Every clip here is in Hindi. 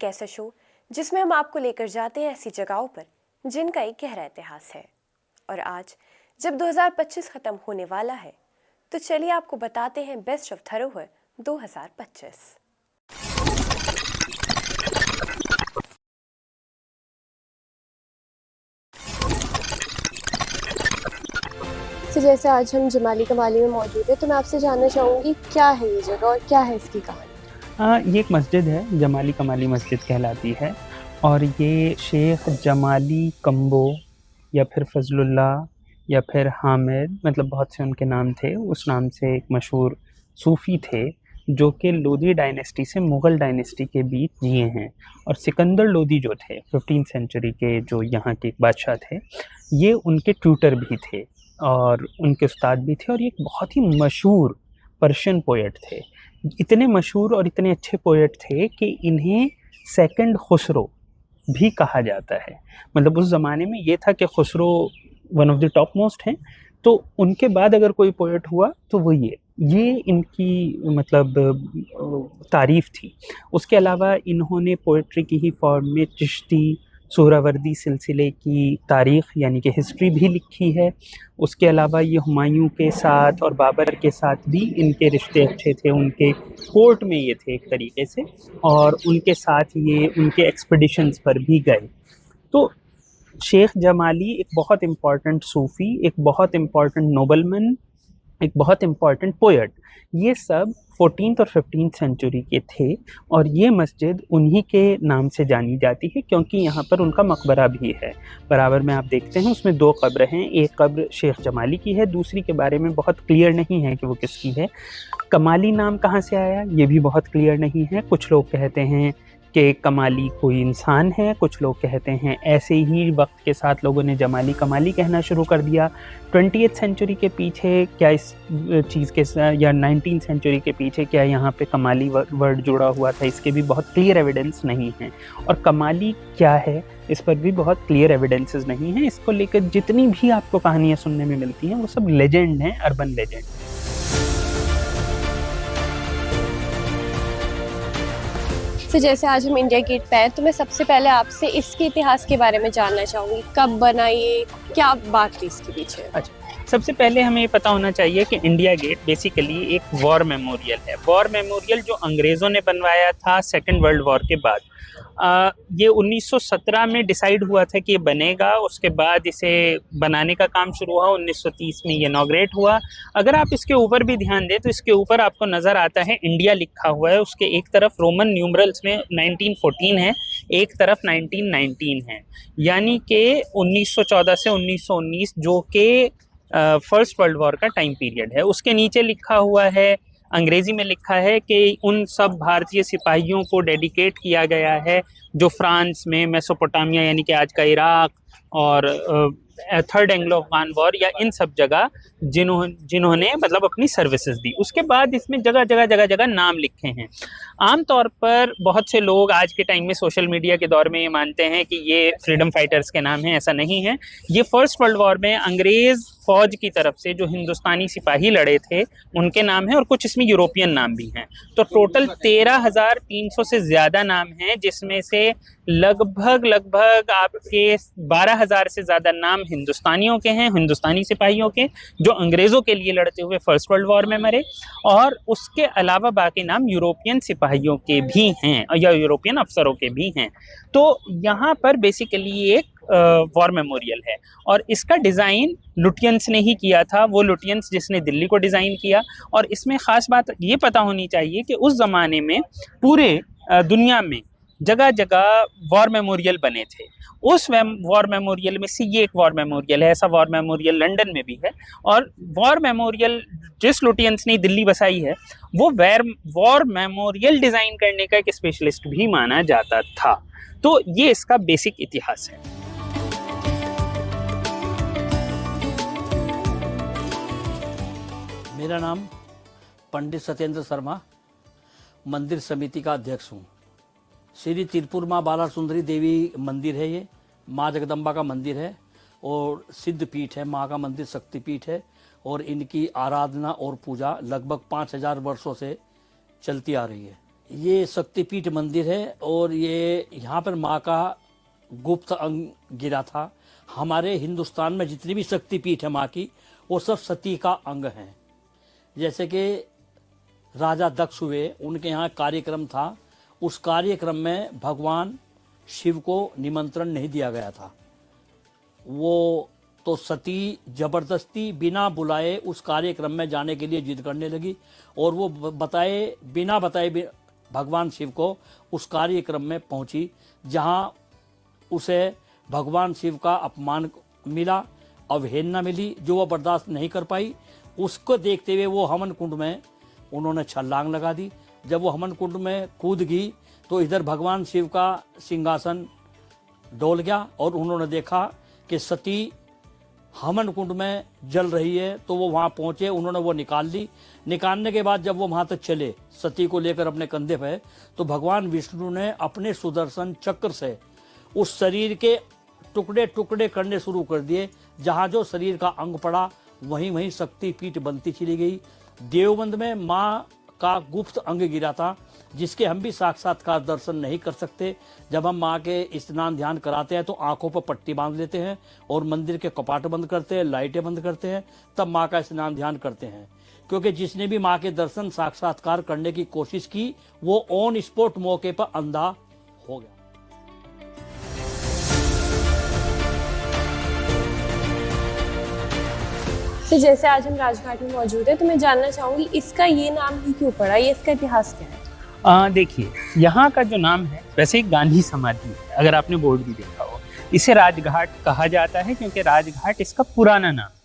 ऐसा शो जिसमें हम आपको लेकर जाते हैं ऐसी जगहों पर जिनका एक गहरा इतिहास है। और आज जब 2025 खत्म होने वाला है तो चलिए आपको बताते हैं बेस्ट ऑफ धरोहर 2025। तो जैसे आज हम जमाली कमाली में मौजूद है तो मैं आपसे जानना चाहूँगी क्या है ये जगह और क्या है इसकी कहानी। ये एक मस्जिद है, जमाली कमाली मस्जिद कहलाती है। और ये शेख जमाली कम्बो या फिर फजलुल्लाह या फिर हामिद, मतलब बहुत से उनके नाम थे। उस नाम से एक मशहूर सूफ़ी थे जो कि लोदी डायनेस्टी से मुग़ल डायनेस्टी के बीच जिए हैं। और सिकंदर लोदी जो थे 15th सेंचुरी के, जो यहाँ के बादशाह थे, ये उनके ट्यूटर भी थे और उनके उस्ताद भी थे। और ये एक बहुत ही मशहूर पर्शियन पोएट थे। इतने मशहूर और इतने अच्छे पोएट थे कि इन्हें सेकंड खुसरो भी कहा जाता है। मतलब उस ज़माने में ये था कि Khusro one of the top most हैं, तो उनके बाद अगर कोई पोएट हुआ तो वो ये इनकी मतलब तारीफ़ थी। उसके अलावा इन्होंने पोएट्री की ही फॉर्म में चिश्ती, सोहरावर्दी सिलसिले की तारीख़ यानी कि हिस्ट्री भी लिखी है। उसके अलावा ये हुमायूं के साथ और बाबर के साथ भी इनके रिश्ते अच्छे थे, उनके कोर्ट में ये थे एक तरीके से, और उनके साथ ये उनके एक्सपीडिशंस पर भी गए। तो शेख जमाली एक बहुत इम्पॉर्टेंट सूफ़ी, एक बहुत इम्पॉर्टेंट नोबलमैन, एक बहुत इम्पॉर्टेंट पोएट, ये सब 14th और 15th सेंचुरी के थे। और ये मस्जिद उन्हीं के नाम से जानी जाती है क्योंकि यहाँ पर उनका मकबरा भी है। बराबर में आप देखते हैं उसमें 2 कब्र हैं। एक कब्र शेख जमाली की है, दूसरी के बारे में बहुत क्लियर नहीं है कि वो किसकी है। कमाली नाम कहाँ से आया ये भी बहुत क्लियर नहीं है। कुछ लोग कहते हैं कि कमाली कोई इंसान है, कुछ लोग कहते हैं ऐसे ही वक्त के साथ लोगों ने जमाली कमाली कहना शुरू कर दिया। 20th सेंचुरी के पीछे क्या इस चीज़ के या 19th सेंचुरी के पीछे क्या यहाँ पे कमाली वर्ड जुड़ा हुआ था, इसके भी बहुत क्लियर एविडेंस नहीं है। और कमाली क्या है इस पर भी बहुत क्लियर एविडेंसेस नहीं हैं। इसको लेकर जितनी भी आपको कहानियाँ सुनने में मिलती हैं वो सब लेजेंड हैं, अर्बन लेजेंड। तो जैसे आज हम इंडिया गेट पे हैं तो मैं सबसे पहले आपसे इसके इतिहास के बारे में जानना चाहूँगी, कब बना ये, क्या बात थी इसके पीछे। अच्छा, सबसे पहले हमें ये पता होना चाहिए कि इंडिया गेट बेसिकली एक वॉर मेमोरियल है। वॉर मेमोरियल जो अंग्रेज़ों ने बनवाया था सेकेंड वर्ल्ड वॉर के बाद। ये 1917 में डिसाइड हुआ था कि ये बनेगा। उसके बाद इसे बनाने का काम शुरू हुआ, 1930 में ये इनॉग्रेट हुआ। अगर आप इसके ऊपर भी ध्यान दें तो इसके ऊपर आपको नज़र आता है इंडिया लिखा हुआ है। उसके एक तरफ रोमन न्यूमरल्स में 1914 है, एक तरफ 1919 है, यानी कि 1914 से 1919 जो कि फर्स्ट वर्ल्ड वॉर का टाइम पीरियड है। उसके नीचे लिखा हुआ है, अंग्रेजी में लिखा है कि उन सब भारतीय सिपाहियों को डेडिकेट किया गया है जो फ्रांस में, मेसोपोटामिया यानी कि आज का इराक, और थर्ड एंग्लो अफगान वॉर या इन सब जगह जिन्होंने मतलब अपनी सर्विसेज दी। उसके बाद इसमें जगह जगह नाम लिखे हैं। आमतौर पर बहुत से लोग आज के टाइम में सोशल मीडिया के दौर में ये मानते हैं कि ये फ्रीडम फाइटर्स के नाम हैं। ऐसा नहीं है। ये फर्स्ट वर्ल्ड वॉर में अंग्रेज़ फौज की तरफ से जो हिंदुस्तानी सिपाही लड़े थे उनके नाम हैं, और कुछ इसमें यूरोपियन नाम भी हैं। तो टोटल 13,300 से ज़्यादा नाम हैं, जिसमें से लगभग आपके 12,000 से ज़्यादा नाम हिंदुस्तानियों के हैं, हिंदुस्तानी सिपाहियों के, जो अंग्रेज़ों के लिए लड़ते हुए फर्स्ट वर्ल्ड वॉर में मरे। और उसके अलावा बाकी नाम यूरोपियन सिपाहियों के भी हैं या यूरोपियन अफसरों के भी हैं। तो यहाँ पर बेसिकली एक वॉर मेमोरियल है। और इसका डिज़ाइन लुटियंस ने ही किया था, वो लुटियंस जिसने दिल्ली को डिज़ाइन किया। और इसमें ख़ास बात ये पता होनी चाहिए कि उस ज़माने में पूरे दुनिया में जगह जगह वॉर मेमोरियल बने थे। उस वॉर मेमोरियल में से ये एक वॉर मेमोरियल है। ऐसा वॉर मेमोरियल लंदन में भी है। और वॉर मेमोरियल जिस लुटियंस ने दिल्ली बसाई है वो वॉर मेमोरियल डिज़ाइन करने का एक स्पेशलिस्ट भी माना जाता था। तो ये इसका बेसिक इतिहास है। मेरा नाम पंडित सत्येंद्र शर्मा, मंदिर समिति का अध्यक्ष हूँ। श्री तिरपुर माँ बाला सुंदरी देवी मंदिर है, ये माँ जगदम्बा का मंदिर है और सिद्ध पीठ है, माँ का मंदिर शक्तिपीठ है। और इनकी आराधना और पूजा लगभग 5,000 वर्षों से चलती आ रही है। ये शक्तिपीठ मंदिर है और ये यहाँ पर माँ का गुप्त अंग गिरा था। हमारे हिंदुस्तान में जितनी भी शक्तिपीठ है माँ की, वो सब सती का अंग हैं। जैसे कि राजा दक्ष हुए, उनके यहाँ कार्यक्रम था, उस कार्यक्रम में भगवान शिव को निमंत्रण नहीं दिया गया था। वो तो सती जबरदस्ती बिना बुलाए उस कार्यक्रम में जाने के लिए जिद करने लगी और वो बिना बताए भगवान शिव को उस कार्यक्रम में पहुंची, जहां उसे भगवान शिव का अपमान मिला, अवहेलना मिली, जो वो बर्दाश्त नहीं कर पाई। उसको देखते हुए वो हवन कुंड में उन्होंने छलांग लगा दी। जब वो हवन कुंड में कूद गई तो इधर भगवान शिव का सिंहासन डोल गया और उन्होंने देखा कि सती हवन कुंड में जल रही है। तो वो वहाँ पहुँचे, उन्होंने वो निकाल ली। निकालने के बाद जब वो वहाँ तक चले सती को लेकर अपने कंधे पे, तो भगवान विष्णु ने अपने सुदर्शन चक्र से उस शरीर के टुकड़े टुकड़े करने शुरू कर दिए। जहाँ जो शरीर का अंग पड़ा वहीं वहीं शक्तिपीठ बनती चली गई। देवबंद में माँ का गुप्त अंग गिरा था, जिसके हम भी साक्षात्कार दर्शन नहीं कर सकते। जब हम माँ के स्नान ध्यान कराते हैं तो आंखों पर पट्टी बांध लेते हैं और मंदिर के कपाट बंद करते हैं, लाइटें बंद करते हैं, तब माँ का स्नान ध्यान करते हैं। क्योंकि जिसने भी माँ के दर्शन साक्षात्कार करने की कोशिश की, वो ऑन स्पॉट मौके पर अंधा हो गया। तो जैसे आज हम राजघाट में मौजूद है, तो मैं जानना चाहूंगी इसका ये नाम ही क्यों पड़ा, ये इसका इतिहास क्या है? देखिए, यहाँ का जो नाम है वैसे एक गांधी समाधि है, अगर आपने बोर्ड भी देखा हो। इसे राजघाट कहा जाता है क्योंकि राजघाट इसका पुराना नाम है।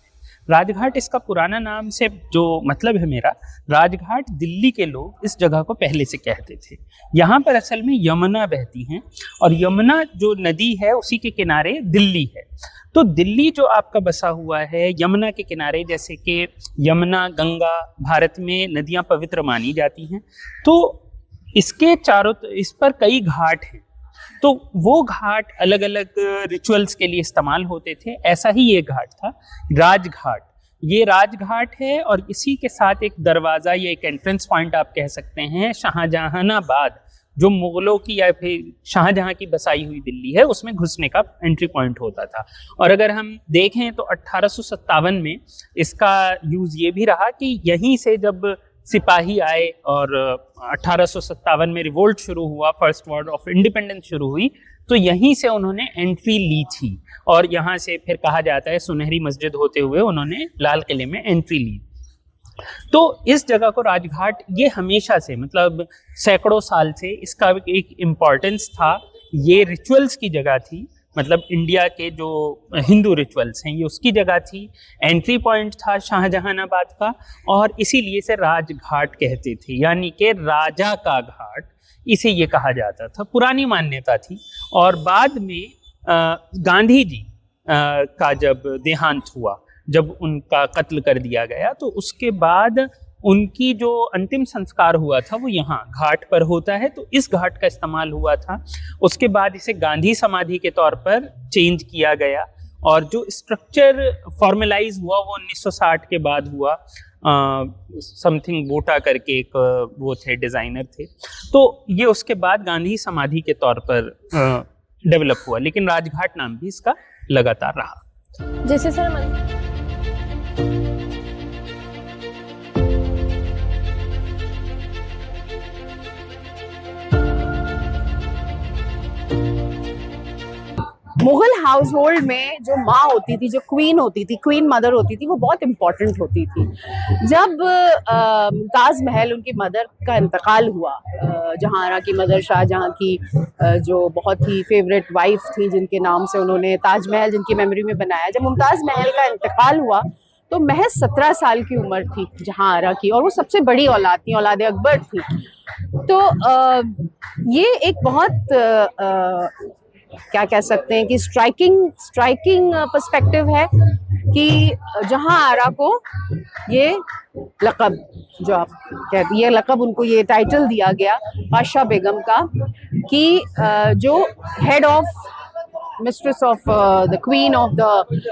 राजघाट इसका पुराना नाम से जो मतलब है मेरा, राजघाट दिल्ली के लोग इस जगह को पहले से कहते थे। यहाँ पर असल में यमुना बहती है और यमुना जो नदी है उसी के किनारे दिल्ली है। तो दिल्ली जो आपका बसा हुआ है यमुना के किनारे, जैसे कि यमुना, गंगा, भारत में नदियाँ पवित्र मानी जाती हैं, तो इसके चारों इस पर कई घाट हैं। तो वो घाट अलग अलग रिचुअल्स के लिए इस्तेमाल होते थे। ऐसा ही ये घाट था, राजघाट। ये राजघाट है और इसी के साथ एक दरवाज़ा या एक एंट्रेंस पॉइंट आप कह सकते हैं, शाहजहानाबाद, जो मुगलों की या फिर शाहजहां की बसाई हुई दिल्ली है, उसमें घुसने का एंट्री पॉइंट होता था। और अगर हम देखें तो 1857 में इसका यूज़ ये भी रहा कि यहीं से जब सिपाही आए और 1857 में रिवोल्ट शुरू हुआ, फर्स्ट वॉर ऑफ इंडिपेंडेंस शुरू हुई, तो यहीं से उन्होंने एंट्री ली थी और यहाँ से फिर कहा जाता है सुनहरी मस्जिद होते हुए उन्होंने लाल किले में एंट्री ली। तो इस जगह को राजघाट, ये हमेशा से मतलब सैकड़ों साल से इसका एक इम्पॉर्टेंस था। ये रिचुअल्स की जगह थी, मतलब इंडिया के जो हिंदू रिचुअल्स हैं ये उसकी जगह थी। एंट्री पॉइंट था शाहजहानाबाद का और इसीलिए इसे राजघाट कहते थे, यानी कि राजा का घाट, इसे ये कहा जाता था। पुरानी मान्यता थी। और बाद में गांधी जी का जब देहांत हुआ, जब उनका कत्ल कर दिया गया, तो उसके बाद उनकी जो अंतिम संस्कार हुआ था वो यहाँ घाट पर होता है। तो इस घाट का इस्तेमाल हुआ था। उसके बाद इसे गांधी समाधि के तौर पर चेंज किया गया और जो स्ट्रक्चर फॉर्मलाइज हुआ वो 1960 के बाद हुआ। समथिंग बोटा करके एक वो थे, डिज़ाइनर थे, तो ये उसके बाद गांधी समाधि के तौर पर डेवलप हुआ, लेकिन राजघाट नाम भी इसका लगातार रहा। जैसे सर मुगल हाउस होल्ड में जो माँ होती थी, जो क्वीन होती थी, क्वीन मदर होती थी, वो बहुत इम्पोर्टेंट होती थी। जब मुमताज महल, उनकी मदर का इंतकाल हुआ, जहांआरा की मदर, शाहजहां की जो बहुत ही फेवरेट वाइफ थी, जिनके नाम से उन्होंने ताजमहल जिनकी मेमोरी में बनाया, जब मुमताज महल का इंतकाल हुआ तो महज 17 साल की उम्र थी जहांआरा की, और वो सबसे बड़ी औलाद थी, औलाद अकबर थी। तो ये एक बहुत क्या कह सकते हैं कि स्ट्राइकिंग पर्सपेक्टिव है कि जहांआरा को ये लक़ब, जो आप कहते, ये लक़ब उनको, ये टाइटल दिया गया पाशा बेगम का, कि जो head of mistress of the queen of the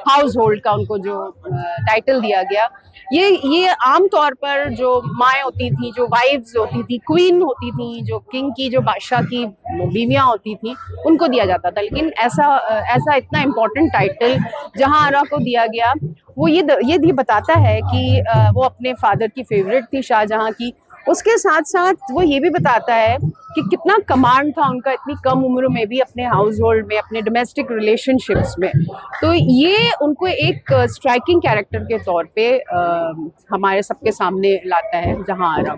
house hold का उनको जो टाइटल दिया गया, ये आम तौर पर जो माएँ होती थी, जो वाइव्स होती थी, क्वीन होती थी, जो किंग की, जो बादशाह की बीवियाँ होती थी, उनको दिया जाता था। लेकिन ऐसा इतना इम्पोर्टेंट टाइटल जहांआरा को दिया गया, वो ये भी बताता है कि वो अपने फादर की फेवरेट थी शाहजहां की। उसके साथ साथ वो ये भी बताता है कि कितना कमांड था उनका इतनी कम उम्र में भी अपने हाउस होल्ड में, अपने डोमेस्टिक रिलेशनशिप्स में। तो ये उनको एक स्ट्राइकिंग कैरेक्टर के तौर पे हमारे सबके सामने लाता है जहांआरा।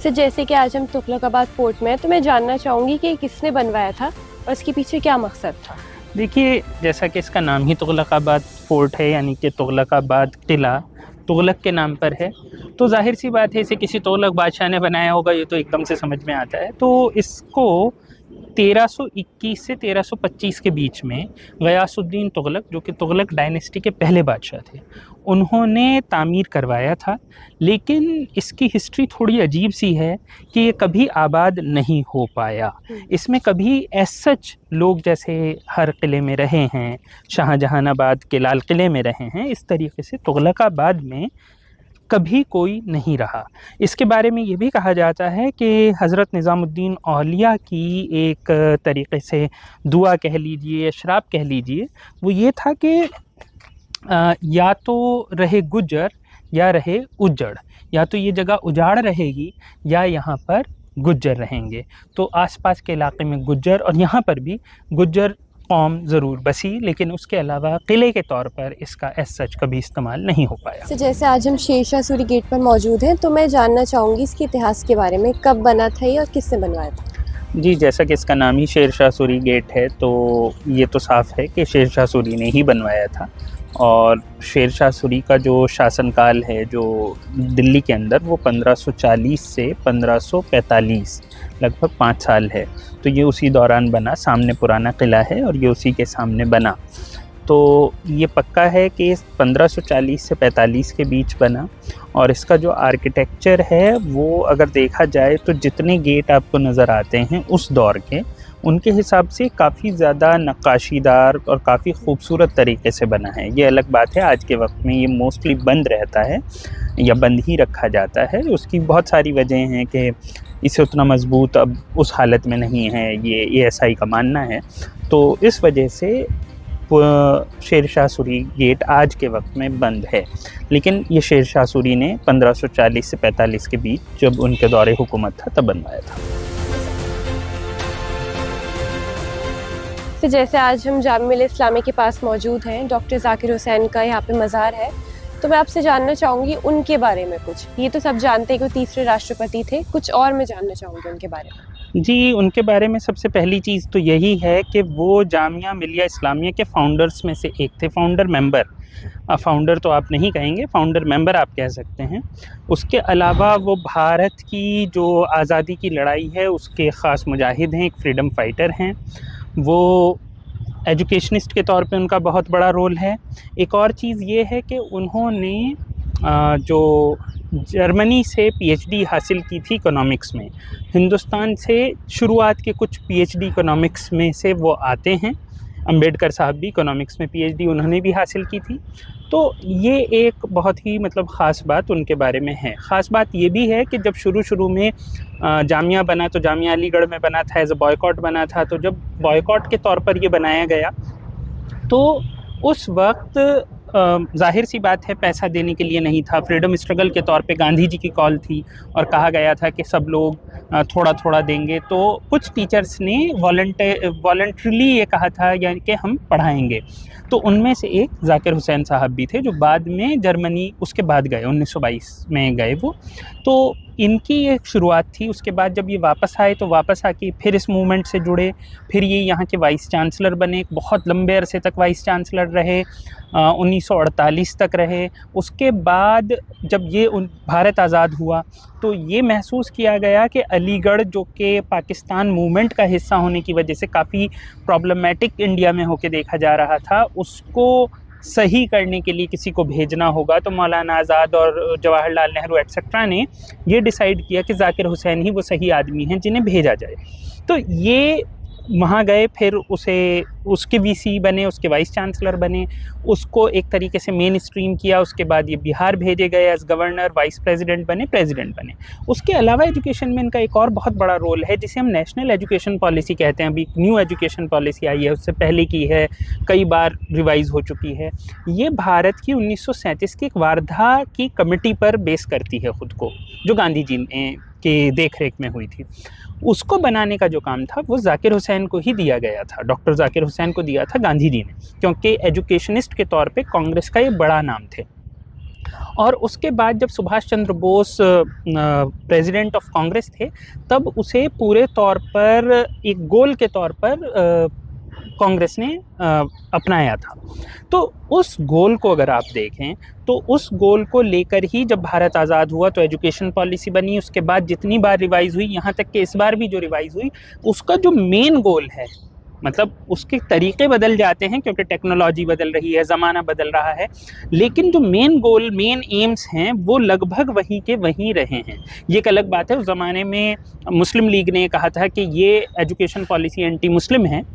तो जैसे कि आज हम तुगलकाबाद फोर्ट में हैं, तो मैं जानना चाहूँगी कि किसने बनवाया था और इसके पीछे क्या मकसद था। देखिए, जैसा कि इसका नाम ही तुगलकाबाद फोर्ट है, यानी कि तुगलकाबाद किला तुगलक के नाम पर है, तो जाहिर सी बात है इसे किसी तुगलक बादशाह ने बनाया होगा, ये तो एकदम से समझ में आता है। तो इसको 1321 से 1325 के बीच में गयासुद्दीन तुगलक, जो कि तुगलक डायनेस्टी के पहले बादशाह थे, उन्होंने तामीर करवाया था। लेकिन इसकी हिस्ट्री थोड़ी अजीब सी है कि ये कभी आबाद नहीं हो पाया। इसमें कभी एज सच लोग जैसे हर किले में रहे हैं, शाहजहानाबाद के लाल किले में रहे हैं, इस तरीके से तुगलकाबाद में कभी कोई नहीं रहा। इसके बारे में ये भी कहा जाता है कि हज़रत निज़ामुद्दीन औलिया की एक तरीक़े से दुआ कह लीजिए, श्राप कह लीजिए, वो ये था कि या तो रहे गुज्जर या रहे उजड़, या तो ये जगह उजाड़ रहेगी या यहाँ पर गुज्जर रहेंगे। तो आसपास के इलाके में गुज्जर, और यहाँ पर भी गुज्जर कौम ज़रूर बसी, लेकिन उसके अलावा किले के तौर पर इसका एज सच कभी इस्तेमाल नहीं हो पाया। तो जैसे आज हम शेरशाह सूरी गेट पर मौजूद हैं, तो मैं जानना चाहूँगी इसके इतिहास के बारे में, कब बना था ये और किसने बनवाया था। जी, जैसा कि इसका नाम ही शेरशाह सूरी गेट है, तो ये तो साफ़ है कि शेरशाह सूरी ने ही बनवाया था। और शेरशाह सूरी का जो शासनकाल है जो दिल्ली के अंदर, वो 1540 से 1545, लगभग 5 साल है। तो ये उसी दौरान बना, सामने पुराना किला है और ये उसी के सामने बना। तो ये पक्का है कि 1540 से 45 के बीच बना। और इसका जो आर्किटेक्चर है वो अगर देखा जाए तो जितने गेट आपको नज़र आते हैं उस दौर के, उनके हिसाब से काफ़ी ज़्यादा नक्काशीदार और काफ़ी खूबसूरत तरीके से बना है। ये अलग बात है, आज के वक्त में ये मोस्टली बंद रहता है या बंद ही रखा जाता है। उसकी बहुत सारी वजह हैं कि इसे उतना मजबूत अब उस हालत में नहीं है, ये ASI का मानना है। तो इस वजह से शेरशाह सूरी गेट आज के वक्त में बंद है। लेकिन ये शेरशाह सूरी ने 1540 से 45 के बीच, जब उनके दौरे हुकूमत था, तब बनवाया था। तो जैसे आज हम जामिया मिल्लिया इस्लामिया के पास मौजूद हैं, डॉक्टर ज़ाकिर हुसैन का यहाँ पे मज़ार है, तो मैं आपसे जानना चाहूँगी उनके बारे में कुछ। ये तो सब जानते हैं कि वो तीसरे राष्ट्रपति थे, कुछ और मैं जानना चाहूँगी उनके बारे में। जी, उनके बारे में सबसे पहली चीज़ तो यही है कि वो जामिया मिल्लिया इस्लामिया के फाउंडर्स में से एक थे, फाउंडर मेंबर। फाउंडर तो आप नहीं कहेंगे, फाउंडर मेंबर आप कह सकते हैं। उसके अलावा वो भारत की जो आज़ादी की लड़ाई है उसके ख़ास मुजाहिद हैं, एक फ्रीडम फाइटर हैं। वो एजुकेशनिस्ट के तौर पे उनका बहुत बड़ा रोल है। एक और चीज़ ये है कि उन्होंने जो जर्मनी से PhD हासिल की थी इकोनॉमिक्स में। हिंदुस्तान से शुरुआत के कुछ PhD इकोनॉमिक्स में से वो आते हैं। अम्बेडकर साहब भी इकोनॉमिक्स में PhD उन्होंने भी हासिल की थी। तो ये एक बहुत ही मतलब ख़ास बात उनके बारे में है। ख़ास बात ये भी है कि जब शुरू में जामिया बना तो जामिया अलीगढ़ में बना था, एज अ बॉयकॉट बना था। तो जब बॉयकॉट के तौर पर ये बनाया गया तो उस वक्त ज़ाहिर सी बात है पैसा देने के लिए नहीं था। फ्रीडम स्ट्रगल के तौर पे गांधी जी की कॉल थी और कहा गया था कि सब लोग थोड़ा थोड़ा देंगे। तो कुछ टीचर्स ने वॉलंटरीली ये कहा था यानी कि हम पढ़ाएंगे। तो उनमें से एक ज़ाकिर हुसैन साहब भी थे, जो बाद में जर्मनी उसके बाद गए, 1922 में गए वो। तो इनकी एक शुरुआत थी। उसके बाद जब ये वापस आए तो वापस आके फिर इस मूवमेंट से जुड़े, फिर ये यहाँ के वाइस चांसलर बने, बहुत लंबे अरसे तक वाइस चांसलर रहे, 1948 तक रहे। उसके बाद जब ये भारत आज़ाद हुआ तो ये महसूस किया गया कि अलीगढ़, जो कि पाकिस्तान मूवमेंट का हिस्सा होने की वजह से काफ़ी प्रॉब्लमेटिक इंडिया में होके देखा जा रहा था, उसको सही करने के लिए किसी को भेजना होगा तो मौलाना आज़ाद और जवाहरलाल नेहरू एक्सेट्रा ने ये डिसाइड किया कि जाकिर हुसैन ही वो सही आदमी हैं जिन्हें भेजा जाए। तो ये वहाँ गए, फिर उसके वीसी बने, उसके वाइस चांसलर बने, उसको एक तरीके से मेन स्ट्रीम किया। उसके बाद ये बिहार भेजे गए एज गवर्नर, वाइस प्रेसिडेंट बने, प्रेसिडेंट बने। उसके अलावा एजुकेशन में इनका एक और बहुत बड़ा रोल है जिसे हम नेशनल एजुकेशन पॉलिसी कहते हैं। अभी न्यू एजुकेशन पॉलिसी आई है, उससे पहले की है, कई बार रिवाइज हो चुकी है। ये भारत की 1937 की एक वार्धा की कमेटी पर बेस करती है खुद को, जो गांधी जी ने के देख रेख में हुई थी। उसको बनाने का जो काम था वो जाकिर हुसैन को ही दिया गया था, डॉक्टर जाकिर हुसैन को दिया था गांधी जी ने, क्योंकि एजुकेशनिस्ट के तौर पे कांग्रेस का ये बड़ा नाम थे। और उसके बाद जब सुभाष चंद्र बोस प्रेसिडेंट ऑफ कांग्रेस थे, तब उसे पूरे तौर पर एक गोल के तौर पर कांग्रेस ने अपनाया था। तो उस गोल को अगर आप देखें तो उस गोल को लेकर ही जब भारत आज़ाद हुआ तो एजुकेशन पॉलिसी बनी। उसके बाद जितनी बार रिवाइज़ हुई, यहाँ तक कि इस बार भी जो रिवाइज़ हुई, उसका जो मेन गोल है, मतलब उसके तरीके बदल जाते हैं क्योंकि टेक्नोलॉजी बदल रही है, ज़माना बदल रहा है, लेकिन जो मेन गोल, मेन एम्स हैं वो लगभग वहीं के वहीं रहे हैं। ये एक अलग बात है, उस ज़माने में मुस्लिम लीग ने कहा था कि ये एजुकेशन पॉलिसी एंटी मुस्लिम है,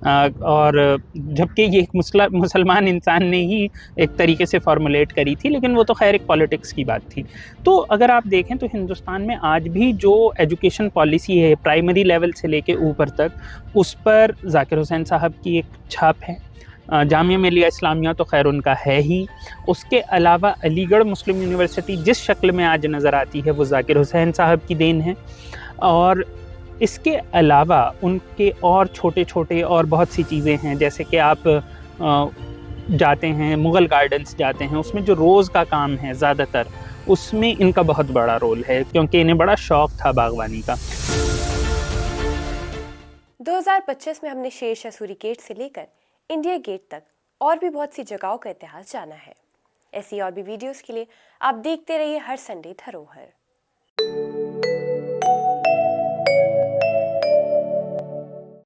और जबकि ये एक मुसलमान इंसान ने ही एक तरीके से फॉर्मुलेट करी थी, लेकिन वो तो खैर एक पॉलिटिक्स की बात थी। तो अगर आप देखें तो हिंदुस्तान में आज भी जो एजुकेशन पॉलिसी है प्राइमरी लेवल से लेके ऊपर तक, उस पर जाकिर हुसैन साहब की एक छाप है। जामिया मिलिया इस्लामिया तो खैर उनका है ही। उसके अलावा अलीगढ़ मुस्लिम यूनिवर्सिटी जिस शक्ल में आज नज़र आती है वो जाकिर हुसैन साहब की देन है। और इसके अलावा उनके और छोटे छोटे और बहुत सी चीज़ें हैं, जैसे कि आप जाते हैं मुग़ल गार्डन्स जाते हैं, उसमें जो रोज़ का काम है ज़्यादातर, उसमें इनका बहुत बड़ा रोल है क्योंकि इन्हें बड़ा शौक़ था बागवानी का। 2025 में हमने शेरशाह सूरी गेट से लेकर इंडिया गेट तक और भी बहुत सी जगहों का इतिहास जाना है। ऐसी और भी वीडियोस के लिए आप देखते रहिए हर संडे धरोहर।